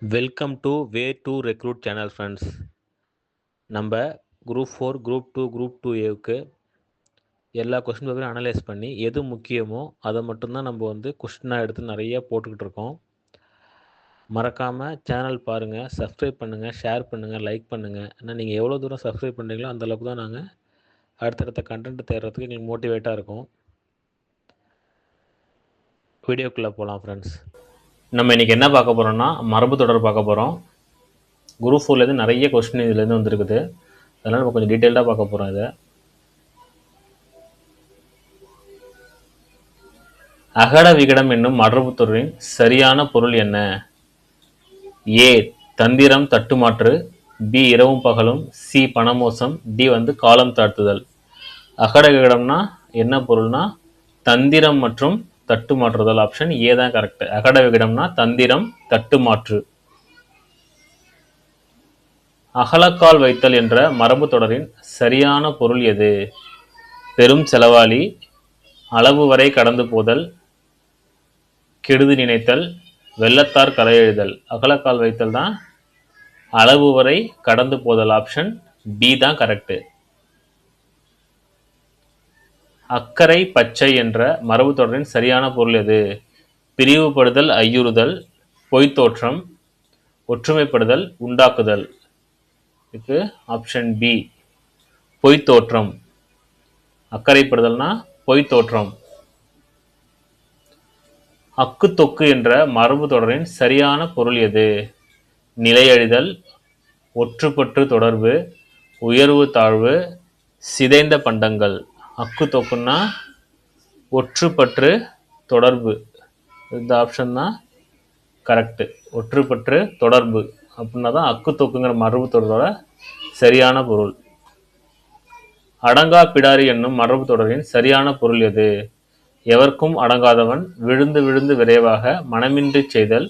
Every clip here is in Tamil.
Welcome to way to recruit channel friends. நம்ம குரூப் 4, குரூப் 2, குரூப் 2ஏவுக்கு எல்லா கொஸ்டின் பேப்பரையும் அனலைஸ் பண்ணி எது முக்கியமோ அதை மட்டும்தான் நம்ம கொஸ்டினாக எடுத்து நிறைய போட்டுக்கிட்டு இருக்கோம். மறக்காமல் சேனல் பாருங்கள், சப்ஸ்கிரைப் பண்ணுங்கள், ஷேர் பண்ணுங்கள், லைக் பண்ணுங்கள். ஏன்னா நீங்கள் எவ்வளோ தூரம் சப்ஸ்கிரைப் பண்ணுறீங்களோ அந்தளவுக்கு தான் நாங்கள் அடுத்தடுத்த கண்டென்ட் தேடுறதுக்கு எங்களுக்கு மோட்டிவேட்டாக இருக்கும். வீடியோக்குள்ளே போகலாம் ஃப்ரெண்ட்ஸ். நம்ம இன்றைக்கி என்ன பார்க்க போகிறோம்னா மரபு தொடர் பார்க்க போகிறோம். குரூப் 4லேருந்து நிறைய கொஸ்டின் இதுலேருந்து வந்துருக்குது. அதனால் நம்ம கொஞ்சம் டீட்டெயில்டாக பார்க்க போகிறோம். இதை அகட விகடம் என்னும் மரபு தொடரின் சரியான பொருள் என்ன? ஏ தந்திரம் தட்டுமாற்று, பி இரவும் பகலும், சி பணமோசம், டி காலம் தாழ்த்துதல். அகட விகடம்னா என்ன பொருள்னா தந்திரம் மற்றும் தட்டு மாற்றுதல். ஆப்ஷன் ஏ தான் கரெக்ட். அகட விகடம்னா தந்திரம் தட்டுமாற்று. அகலக்கால் வைத்தல் என்ற மரபு தொடரின் சரியான பொருள் எது? பெரும் செலவாளி, அளவு வரை கடந்து போதல், கெடுது நினைத்தல், வெள்ளத்தார் கதை எழுதல். அகலக்கால் வைத்தல் தான் அளவு வரை கடந்து போதல். ஆப்ஷன் பி தான் கரெக்ட். அக்கரை பச்சை என்ற மரபு தொடரின் சரியான பொருள் எது? பிரிவுபடுதல், ஐயுறுதல், பொய்த்தோற்றம், ஒற்றுமைப்படுதல், உண்டாக்குதல். இதுக்கு ஆப்ஷன் பி பொய்த்தோற்றம். அக்கறைப்படுதல்னா பொய்த்தோற்றம். அக்கு தொக்கு என்ற மரபு தொடரின் சரியான பொருள் எது? நிலையழிதல், ஒற்றுப்பற்று தொடர்பு, உயர்வு தாழ்வு, சிதைந்த பண்டங்கள். அக்கு தொக்குன்னா ஒற்றுப்பற்று தொடர்பு. இந்த ஆப்ஷன் தான் கரெக்டு. ஒற்றுப்பற்று தொடர்பு அப்படின்னா தான் அக்கு தொக்குங்கிற மரபு தொடரோட சரியான பொருள். அடங்கா பிடாரி என்னும் மரபு தொடரின் சரியான பொருள் எது? எவர்க்கும் அடங்காதவன், விழுந்து விழுந்து விரைவாக, மனமின்றி செய்தல்,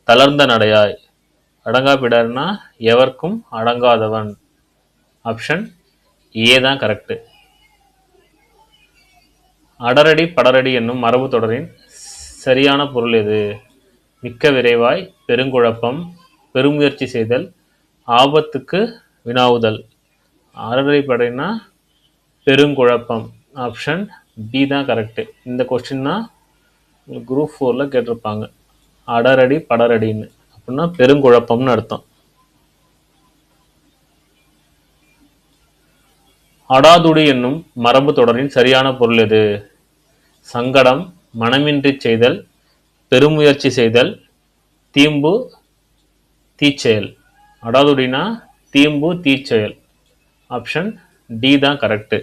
தளர்ந்த நடையாய். அடங்கா பிடாரினா எவர்க்கும் அடங்காதவன். ஆப்ஷன் ஏ தான் கரெக்டு. அடரடி படரடி என்னும் மரபு தொடரின் சரியான பொருள் எது? மிக்க விரைவாய், பெருங்குழப்பம், பெருமுயற்சி செய்தல், ஆபத்துக்கு வினாவுதல். அடரடி படைனா பெருங்குழப்பம். ஆப்ஷன் பி தான் கரெக்டு. இந்த கொஸ்டின் தான் குரூப் 4ல் கேட்டிருப்பாங்க. அடரடி படரடின்னு அப்படின்னா பெருங்குழப்பம்னு அர்த்தம். அடாதுடி என்னும் மரபு தொடரின் சரியான பொருள் எது? சங்கடம், மனமின்றி செய்தல், பெருமுயற்சி செய்தல், தீம்பு தீச்செயல். அடாதுடினா தீம்பு தீச்செயல். ஆப்ஷன் டி தான் கரெக்டு.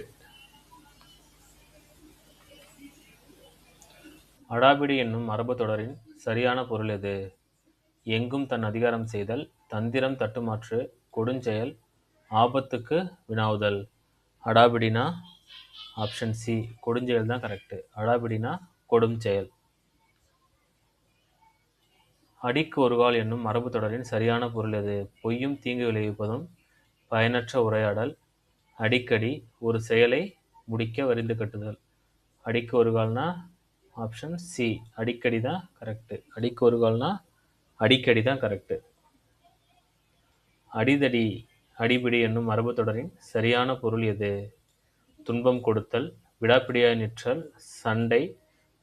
அடாபிடி என்னும் மரபு தொடரின் சரியான பொருள் எது? எங்கும் தன் அதிகாரம் செய்தல், தந்திரம் தட்டுமாற்று, கொடுஞ்செயல், ஆபத்துக்கு வினாவுதல். அடாபிடினா ஆப்ஷன் சி கொடுஞ்செயல் தான் கரெக்டு. அடாபிடினா கொடும் செயல். அடிக்கு ஒருகால் என்னும் மரபு தொடரின் சரியான பொருள் எது? பொய்யும் தீங்கு விளைவிப்பதும், பயனற்ற உரையாடல், அடிக்கடி, ஒரு செயலை முடிக்க வரிந்து கட்டுதல். அடிக்கு ஒரு கால்னா ஆப்ஷன் சி அடிக்கடி தான் கரெக்டு. அடிக்கு ஒரு கால்னா அடிக்கடி தான் கரெக்டு. அடிதடி அடிபிடி என்னும் மரபு தொடரின் சரியான பொருள் எது? துன்பம் கொடுத்தல், விடாப்பிடியாய் நிற்றல், சண்டை,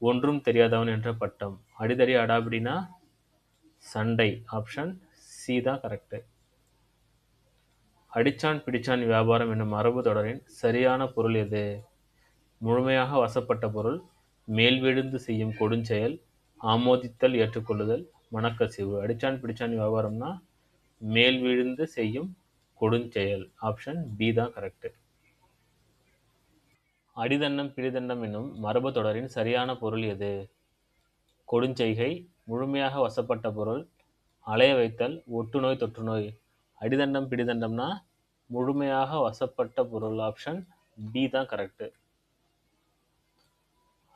ஒன்றும் தெரியாதவன் என்ற பட்டம். அடிதடி அடாபிடினா சண்டை. ஆப்ஷன் சி தான் கரெக்டு. அடிச்சான் பிடிச்சான் வியாபாரம் என்னும் மரபு தொடரின் சரியான பொருள் எது? முழுமையாக வசப்பட்ட பொருள், மேல் விழுந்து செய்யும் கொடுஞ்செயல், ஆமோதித்தல் ஏற்றுக்கொள்ளுதல், மனக்கசிவு. அடிச்சான் பிடிச்சான் வியாபாரம்னா மேல் விழுந்து செய்யும் கொடுஞ்செயல். ஆப்ஷன் பி தான் கரெக்டு. அடிதண்டம் பிடிதண்டம் என்னும் மரபு தொடரின் சரியான பொருள் எது? கொடுஞ்செய்கை, முழுமையாக வசப்பட்ட பொருள், அலைய வைத்தல், ஒட்டுநோய் தொற்றுநோய். அடிதண்டம் பிடிதண்டம்னா முழுமையாக வசப்பட்ட பொருள். ஆப்ஷன் பி தான் கரெக்டு.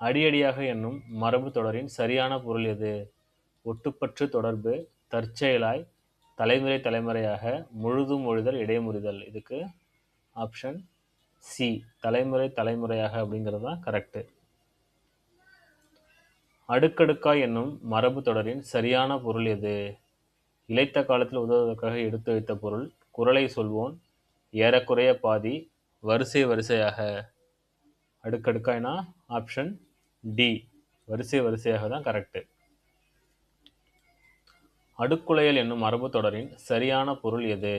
அடியடியாக என்னும் மரபு தொடரின் சரியான பொருள் எது? ஒட்டுப்பற்று தொடர்பு, தற்செயலாய், தலைமுறை தலைமுறையாக, முழுதும் ஒழிதல், இடைமுறிதல். இதுக்கு ஆப்ஷன் சி தலைமுறை தலைமுறையாக அப்படிங்கிறது தான் கரெக்டு. அடுக்கடுக்காய் என்னும் மரபு தொடரின் சரியான பொருள் எது? இளைத்த காலத்தில் உதவுவதற்காக எடுத்து வைத்த பொருள், குறளை சொல்வோன், ஏறக்குறைய பாதி, வரிசை வரிசையாக. அடுக்கடுக்காய்னா ஆப்ஷன் டி, வரிசை வரிசையாக தான் கரெக்ட். அடுக்குளையல் என்னும் மரபு தொடரின் சரியான பொருள் எது?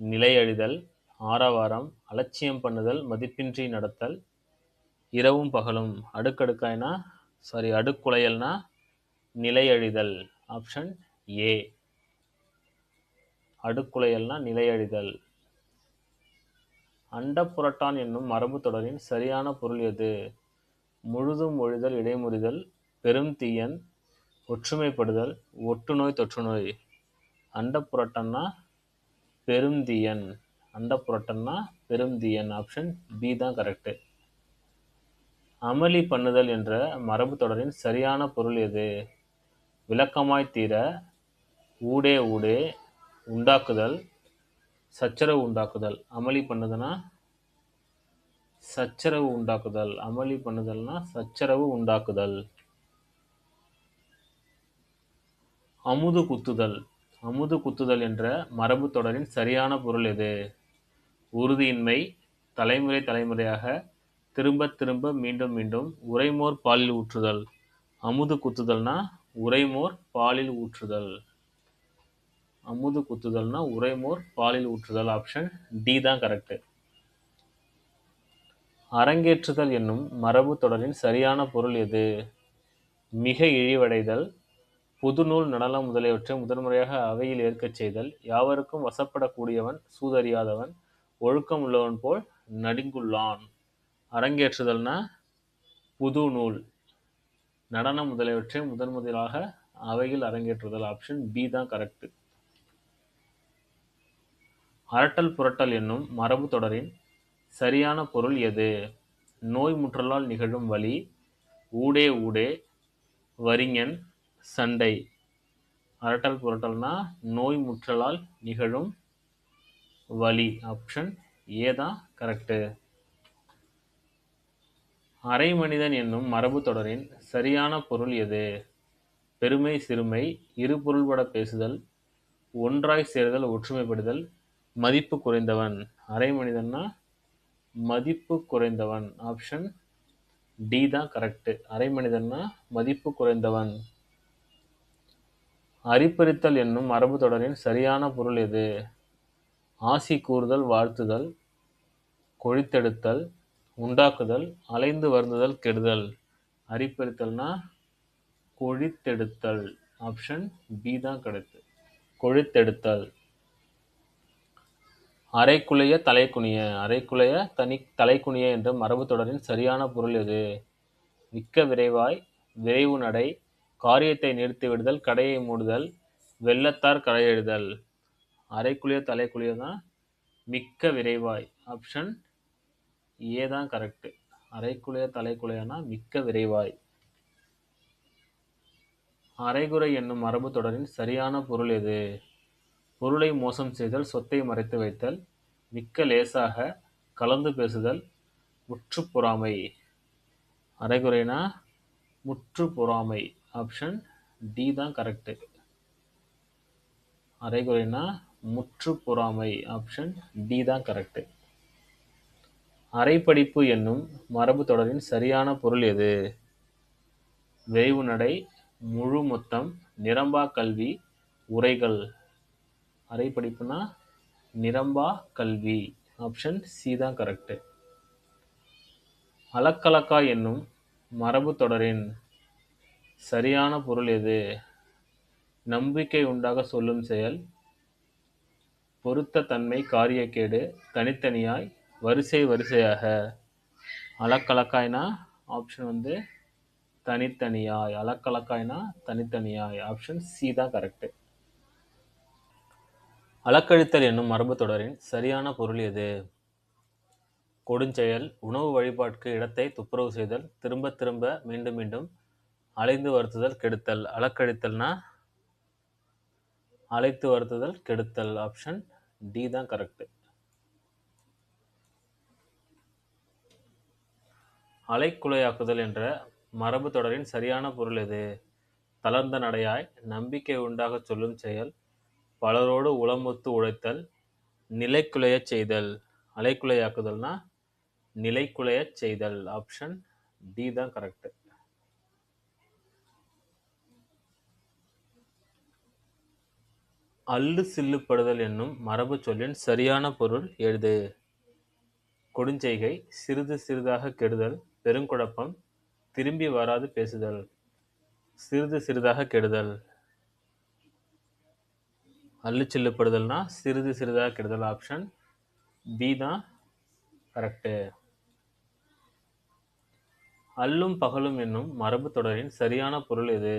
நிலையழிதல், ஆரவாரம், அலட்சியம் பண்ணுதல், மதிப்பின்றி நடத்தல், இரவும் பகலும். அடுக்குளையல்னா நிலையழிதல். Option A, அடுக்குளையல்னா நிலையழிதல். அண்டப்புரட்டான் என்னும் மரபு தொடரின் சரியான பொருள் எது? முழுதும் ஒழிதல், இடைமுறிதல், பெரும் தீயன், ஒற்றுமைப்படுதல், ஒட்டுநோய், தொற்றுநோய். அண்டப்புரட்டன்னா பெருந்தீயன். அண்டப்புரட்டன்னா பெருந்தீயன். ஆப்ஷன் பி தான் கரெக்ட். அமளி பண்ணுதல் என்ற மரபு தொடரின் சரியான பொருள் எது? விளக்கமாய் தீர, ஊடே ஊடே, உண்டாக்குதல், சச்சரவு உண்டாக்குதல். அமளி பண்ணுதுன்னா சச்சரவு உண்டாக்குதல். அமளி பண்ணுதல்னா சச்சரவு உண்டாக்குதல். அமுது குத்துதல். அமுது குத்துதல் என்ற மரபு தொடரின் சரியான பொருள் எது? உறுதியின்மை, தலைமுறை தலைமுறையாக, திரும்ப திரும்ப, மீண்டும் மீண்டும், உறைமோர் பாலில் ஊற்றுதல். அமுது குத்துதல்னா உறைமோர் பாலில் ஊற்றுதல். அமுது குத்துதல்னா உறைமோர் பாலில் ஊற்றுதல். ஆப்ஷன் டி தான் கரெக்ட். அரங்கேற்றுதல் என்னும் மரபு தொடரின் சரியான பொருள் எது? மிக இழிவடைதல், புதுநூல், நடனம் முதலியவற்றை முதன்முறையாக அவையில் ஏற்கச் செய்தல், யாவருக்கும் வசப்படக்கூடியவன், சூதறியாதவன், ஒழுக்கம் உள்ளவன் போல் நடிங்குள்ளான். அரங்கேற்றுதல்னா புது நூல், நடனம் முதலியவற்றை முதன்முதலாக அவையில் அரங்கேற்றுதல். ஆப்ஷன் பி தான் கரெக்ட். அரட்டல் புரட்டல் என்னும் மரபு தொடரின் சரியான பொருள் எது? நோய் முற்றலால் நிகழும் வலி, ஊடே ஊடே, வரிஞன், சண்டை. அரட்டல் புரட்டல்னா நோய் முற்றலால் நிகழும் வலி. ஆப்ஷன் ஏ தான் கரெக்ட். அரைமனிதன் என்னும் மரபு தொடரின் சரியான பொருள் எது? பெருமை சிறுமை, இரு பொருள்பட பேசுதல், ஒன்றாய் சேருதல், ஒற்றுமைப்படுதல், மதிப்பு குறைந்தவன். அரைமனிதன்னா மதிப்பு குறைந்தவன். ஆப்ஷன் டி தான் கரெக்ட். அரைமனிதன்னா மதிப்பு குறைந்தவன். அரிப்பறித்தல் என்னும் மரபு தொடரின் சரியான பொருள் எது? ஆசி கூறுதல், வாழ்த்துதல், கொழித்தெடுத்தல், உண்டாக்குதல், அலைந்து வருந்துதல், கெடுதல். அரிப்பறித்தல்னா கொழித்தெடுத்தல். ஆப்ஷன் பி தான் கரெக்ட். கொழித்தெடுத்தல். அரைக்குலைய தலைக்குனிய. அரைக்குலைய தலைக்குனிய என்ற மரபு தொடரின் சரியான பொருள் எது? மிக்க விரைவாய், விரைவு நடை, காரியத்தை நிறுத்திவிடுதல், கடையை மூடுதல், வெள்ளத்தார் கடையெழுதல். அரைக்குளிய தலைக்குளிய தான் மிக்க விரைவாய். ஆப்ஷன் ஏ தான் கரெக்ட். அரைக்குளிய தலைக்குளியனா மிக்க விரைவாய். அரைகுறை என்னும் மரபு தொடரின் சரியான பொருள் எது? பொருளை மோசம் செய்தல், சொத்தை மறைத்து வைத்தல், மிக்க லேசாக, கலந்து பேசுதல், முற்று பொறாமை. அரைகுறைனா முற்று பொறாமை. ஆப்ஷன் டி தான் கரெக்ட். அரைகுறைனா முற்று பொறாமை. ஆப்ஷன் டி தான் கரெக்ட். அரைப்படிப்பு என்னும் மரபு தொடரின் சரியான பொருள் எது? விரைவு நடை, முழு மொத்தம், நிரம்பா கல்வி, உரைகள். அரைப்படிப்புனா நிரம்பா கல்வி. ஆப்ஷன் சி தான் கரெக்ட். அலக்கலக்கா என்னும் மரபு தொடரின் சரியான பொருள் எது? நம்பிக்கை உண்டாக சொல்லும் செயல், பொருத்த தன்மை, காரியக்கேடு, தனித்தனியாய், வரிசை வரிசையாக. அலக்கலக்காய்னா ஆப்ஷன் தனித்தனியாய். அலக்கலக்காய்னா தனித்தனியாய். ஆப்ஷன் சி தான் கரெக்ட். அலக்கழித்தல் என்னும் மரபு தொடரின் சரியான பொருள் எது? கொடுஞ்செயல், உணவு வழிபாட்டுக்கு இடத்தை துப்புரவு செய்தல், திரும்ப திரும்ப, மீண்டும் மீண்டும், அலைந்து வருத்துதல், கெடுத்தல். அலக்கழித்தல்னா அழைத்து வருத்துதல், கெடுத்தல். ஆப்ஷன் டி தான் கரெக்ட். அலைக்குலையாக்குதல் என்ற மரபு தொடரின் சரியான பொருள் எது? தளர்ந்த நடையாய், நம்பிக்கை உண்டாகச் சொல்லும் செயல், பலரோடு உளமொத்து உழைத்தல், நிலைக்குலையச் செய்தல். அலைக்குலையாக்குதல்னா நிலைக்குலையச் செய்தல். ஆப்ஷன் டி தான் கரெக்ட். அல்லு சில்லுப்படுதல் என்னும் மரபு சொல்லின் சரியான பொருள் எழுது. கொடுஞ்செய்கை, சிறிது சிறிதாக கெடுதல், பெருங்குழப்பம், திரும்பி வராது பேசுதல். சிறிது சிறிதாக கெடுதல். அல்லு சில்லுப்படுதல்னா சிறிது சிறிதாக கெடுதல். ஆப்ஷன் பி தான் கரெக்டு. அல்லும் பகலும் என்னும் மரபு தொடரின் சரியான பொருள் எது?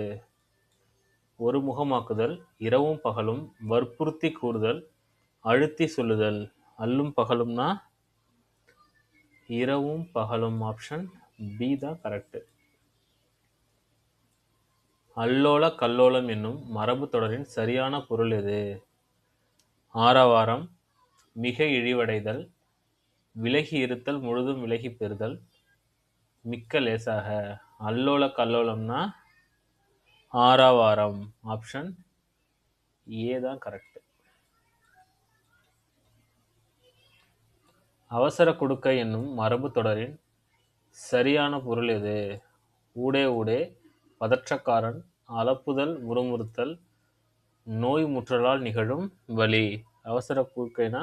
ஒரு முகமாக்குதல், இரவும் பகலும், வற்புறுத்தி கூறுதல், அழுத்தி சொல்லுதல். அல்லும் பகலும்னா இரவும் பகலும். ஆப்ஷன் பி தான் கரெக்ட். அல்லோல கல்லோலம் என்னும் மரபு தொடரின் சரியான பொருள் எது? ஆரவாரம், மிக இழிவடைதல், விலகி இருத்தல், முழுதும் விலகி பெறுதல், மிக்க லேசாக. அல்லோல கல்லோலம்னா ஆரவாரம். ஆப்ஷன் ஏ தான் கரெக்ட். அவசர குடுக்கை என்னும் மரபு தொடரின் சரியான பொருள் எது? ஊடே ஊடே, பதற்றக்காரன், அலப்புதல், முறுமுறுத்தல், நோய் முற்றலால் நிகழும் வலி. அவசர குடுக்கைனா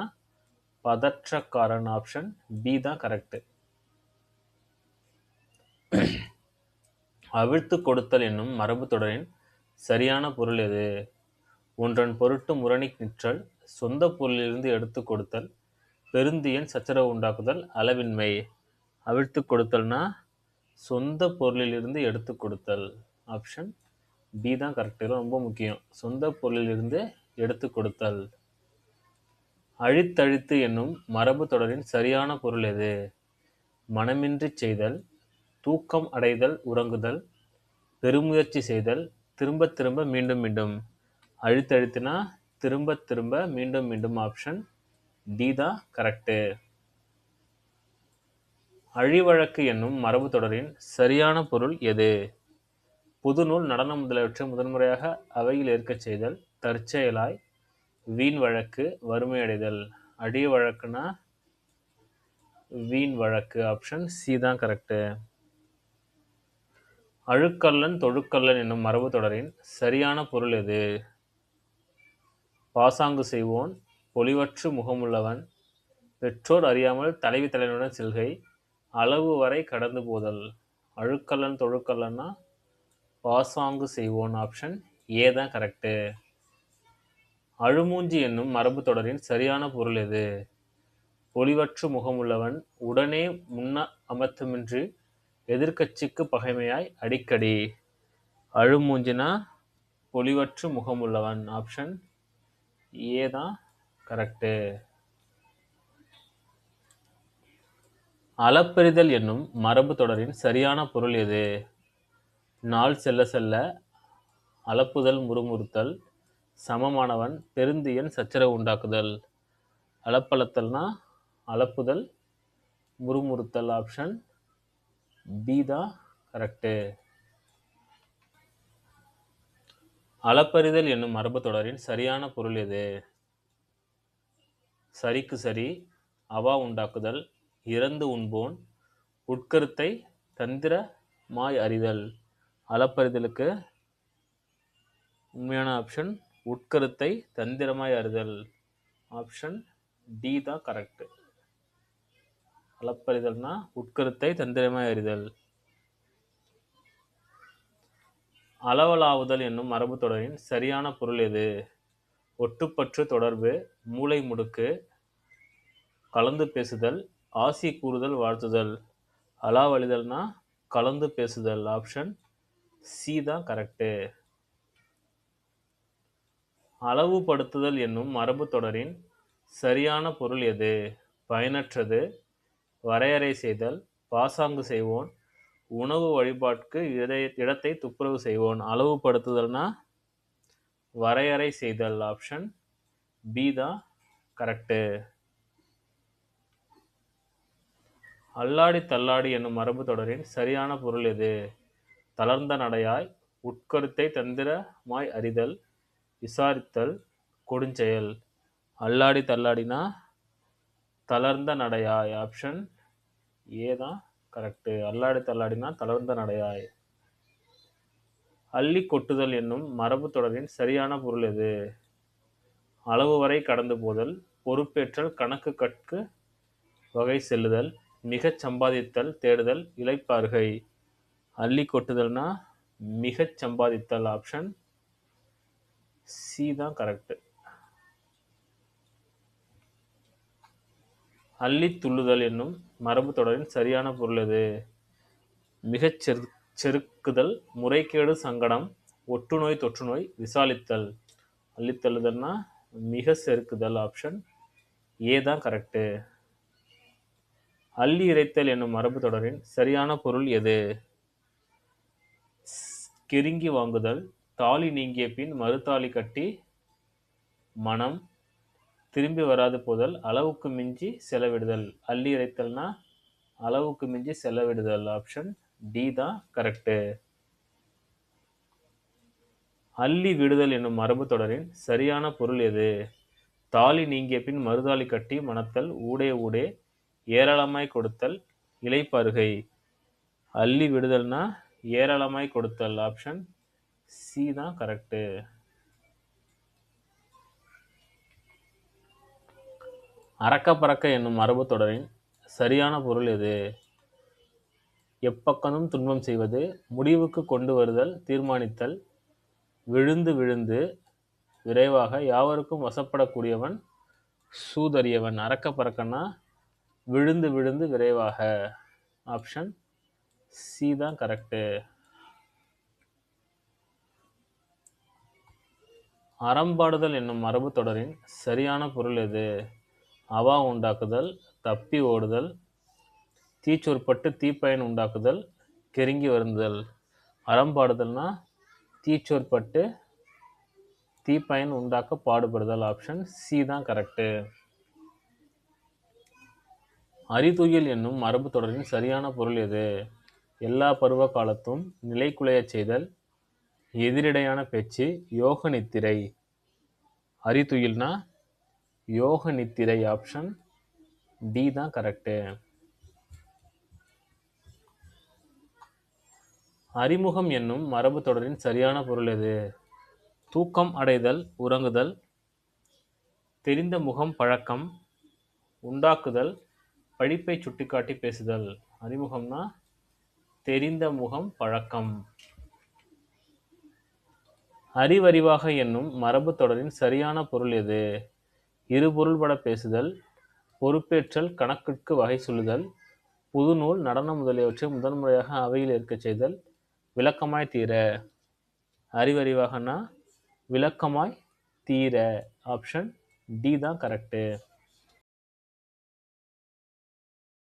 பதற்றக்காரன். ஆப்ஷன் பி தான் கரெக்ட். அவிழ்த்து கொடுத்தல் என்னும் மரபு தொடரின் சரியான பொருள் எது? ஒன்றன் பொருட்டு முரணி நிற்றல், சொந்த பொருளிலிருந்து எடுத்து கொடுத்தல், பெருந்தியன் சச்சரவு உண்டாக்குதல், அளவின்மை. அவிழ்த்து கொடுத்தல்னா சொந்த பொருளிலிருந்து எடுத்து கொடுத்தல். ஆப்ஷன் பி தான் கரெக்ட். ரொம்ப முக்கியம். சொந்த பொருளிலிருந்து எடுத்து கொடுத்தல். அழித்தழித்து என்னும் மரபு தொடரின் சரியான பொருள் எது? மனமின்றி செய்தல், தூக்கம் அடைதல், உறங்குதல், பெருமுயற்சி செய்தல், திரும்ப திரும்ப மீண்டும் மீண்டும். அழித்தழித்துனா திரும்ப திரும்ப மீண்டும் மீண்டும். ஆப்ஷன் டி தான் கரெக்டு. அழிவழக்கு என்னும் மரபு தொடரின் சரியான பொருள் எது? புதுநூல், நடனம் முதலியவற்றை முதன்முறையாக அவையில் ஏற்கச் செய்தல், தற்செயலாய், வீண் வழக்கு, வறுமையடைதல். அழிய வழக்குனா வீண் வழக்கு. ஆப்ஷன் சி தான் கரெக்டு. அழுக்கல்லன் தொழுக்கல்லன் என்னும் மரபு தொடரின் சரியான பொருள் எது? பாசாங்கு செய்வோன், பொலிவற்று முகமுள்ளவன், பெற்றோர் அறியாமல் தலைவி தலைவனுடன் செல்கை, அளவு வரை கடந்து போதல். அழுக்கல்லன் தொழுக்கல்லன்னா பாசாங்கு செய்வோன். ஆப்ஷன் ஏ தான் கரெக்டு. அழுமூஞ்சி என்னும் மரபு தொடரின் சரியான பொருள் எது? பொலிவற்று முகமுள்ளவன், உடனே முன்ன அமர்த்தமின்றி, எதிர்க்கட்சிக்கு பகைமையாய், அடிக்கடி. அழுமூஞ்சினா பொலிவற்று முகமுள்ளவன். ஆப்ஷன் ஏ தான் கரெக்டு. அளப்பெரிதல் என்னும் மரபு தொடரின் சரியான பொருள் எது? நாள் செல்ல செல்ல, அளப்புதல், முறுமுறுத்தல், சமமானவன், பெருந்தியன் சச்சரவு உண்டாக்குதல். அளப்பளத்தல்னா அளப்புதல், முறுமுறுத்தல். ஆப்ஷன் பி தான் கரெக்டு. அளப்பறிதல் என்னும் மரபு தொடரின் சரியான பொருள் எது? சரிக்கு சரி, அவா உண்டாக்குதல், இறந்து உண்போன், உட்கருத்தை தந்திரமாய் அறிதல். அளப்பறிதலுக்கு உண்மையான ஆப்ஷன் உட்கருத்தை தந்திரமாய் அறிதல். ஆப்ஷன் டி தான் கரெக்ட். அளப்பறிதல்னா உட்கருத்தை தந்திரமாய் அறிதல். அளவலாவுதல் என்னும் மரபு தொடரின் சரியான பொருள் எது? ஒட்டுப்பற்று தொடர்பு, மூளை முடுக்கு, கலந்து பேசுதல், ஆசி கூறுதல், வாழ்த்துதல். அளாவழிதல்னா கலந்து பேசுதல். ஆப்ஷன் சி தான் கரெக்டு. அளவுபடுத்துதல் என்னும் மரபு தொடரின் சரியான பொருள் எது? பயனற்றது, வரையறை செய்தல், பாசாங்கு செய்வோன், உணவு வழிபாட்டுக்கு இடத்தை துப்புரவு செய்வோன். அளவுபடுத்துதல்னா வரையறை செய்தல். ஆப்ஷன் பி தான் கரெக்டு. அல்லாடி தள்ளாடி என்னும் மரபு தொடரின் சரியான பொருள் எது? தளர்ந்த நடையாய், உட்கருத்தை தந்திரமாய் அறிதல், விசாரித்தல், கொடுஞ்செயல். அல்லாடி தள்ளாடினா தளர்ந்த நடையாய். ஆப்ஷன் ஏ தான் கரெக்டு. அல்லாடி தள்ளாடினா தளர்ந்த நடையாய். அள்ளி கொட்டுதல் என்னும் மரபு தொடரின் சரியான பொருள் எது? அளவு வரை கடந்து போதல், பொறுப்பேற்றல், கணக்கு கற்கு வகை செல்லுதல், மிகச் சம்பாதித்தல், தேடுதல், இளைப்பாறுகை. அள்ளி கொட்டுதல்னா மிகச் சம்பாதித்தல். ஆப்ஷன் சி தான் கரெக்ட். அள்ளி துள்ளுதல் என்னும் மரபு தொடரின் சரியான பொருள் எது? மிகச் செருக்குதல், முறைகேடு, சங்கடம், ஒட்டுநோய், தொற்றுநோய், விசாலித்தல். அள்ளி தள்ளுதல்னா மிக செருக்குதல். ஆப்ஷன் ஏ தான் கரெக்டு. அள்ளி இறைத்தல் என்னும் மரபு தொடரின் சரியான பொருள் எது? கெருங்கி வாங்குதல், தாலி நீங்கிய பின் மறுதாலி கட்டி மனம், திரும்பி வராது போதல், அளவுக்கு மிஞ்சி செலவிடுதல். அள்ளி இறைத்தல்னா அளவுக்கு மிஞ்சி செலவிடுதல். ஆப்ஷன் டி தான் கரெக்டு. அள்ளி விடுதல் என்னும் மரபு தொடரின் சரியான பொருள் எது? தாலி நீங்கிய பின் மறுதாலி கட்டி மணத்தல், ஊடே ஊடே ஏராளமாய் கொடுத்தல், இளைப்பாறுகை. அள்ளி விடுதல்னா ஏராளமாய் கொடுத்தல். ஆப்ஷன் சி தான் கரெக்டு. அறக்க பறக்க என்னும் மரபு தொடரின் சரியான பொருள் எது? எப்பக்கமும் துன்பம் செய்வது, முடிவுக்கு கொண்டு வருதல், தீர்மானித்தல், விழுந்து விழுந்து விரைவாக யாவருக்கும் வசப்படக்கூடியவன் சூதறியவன். அறக்க பறக்கன்னா விழுந்து விழுந்து விரைவாக. ஆப்ஷன் சி தான் கரெக்டு. அறம்பாடுதல் என்னும் மரபு தொடரின் சரியான பொருள் எது? அவா உண்டாக்குதல், தப்பி ஓடுதல், தீச்சொற்பட்டு தீப்பயன் உண்டாக்குதல், கெருங்கி வருந்துதல். அறம்பாடுதல்னா தீச்சொற்பட்டு தீப்பயன் உண்டாக்க பாடுபடுதல். ஆப்ஷன் சி தான் கரெக்டு. அறிதுயில் என்னும் மரபு தொடரின் சரியான பொருள் எது? எல்லா பருவ காலத்தும் நிலைகுலையச் செய்தல், எதிரிடையான பேச்சு, யோக நித்திரை. அறிதுயில்னா யோக நித்திரை. ஆப்ஷன் டி தான் கரெக்டு. அறிமுகம் என்னும் மரபு தொடரின் சரியான பொருள் எது? தூக்கம் அடைதல், உறங்குதல், தெரிந்த முகம் பழக்கம், உண்டாக்குதல், படிப்பை சுட்டிக்காட்டி பேசுதல். அறிமுகம்னா தெரிந்த முகம் பழக்கம். அறிவறிவாக என்னும் மரபு தொடரின் சரியான பொருள் எது? இருபொருள்பட பேசுதல், பொறுப்பேற்றல், கணக்கிற்கு வகை சொல்லுதல், புதுநூல், நடனம் முதலியவற்றை முதன்முறையாக அவையில் இருக்கச் செய்தல், விளக்கமாய் தீர. அறிவறிவாகனா விளக்கமாய் தீர. ஆப்ஷன் டி தான் கரெக்டு.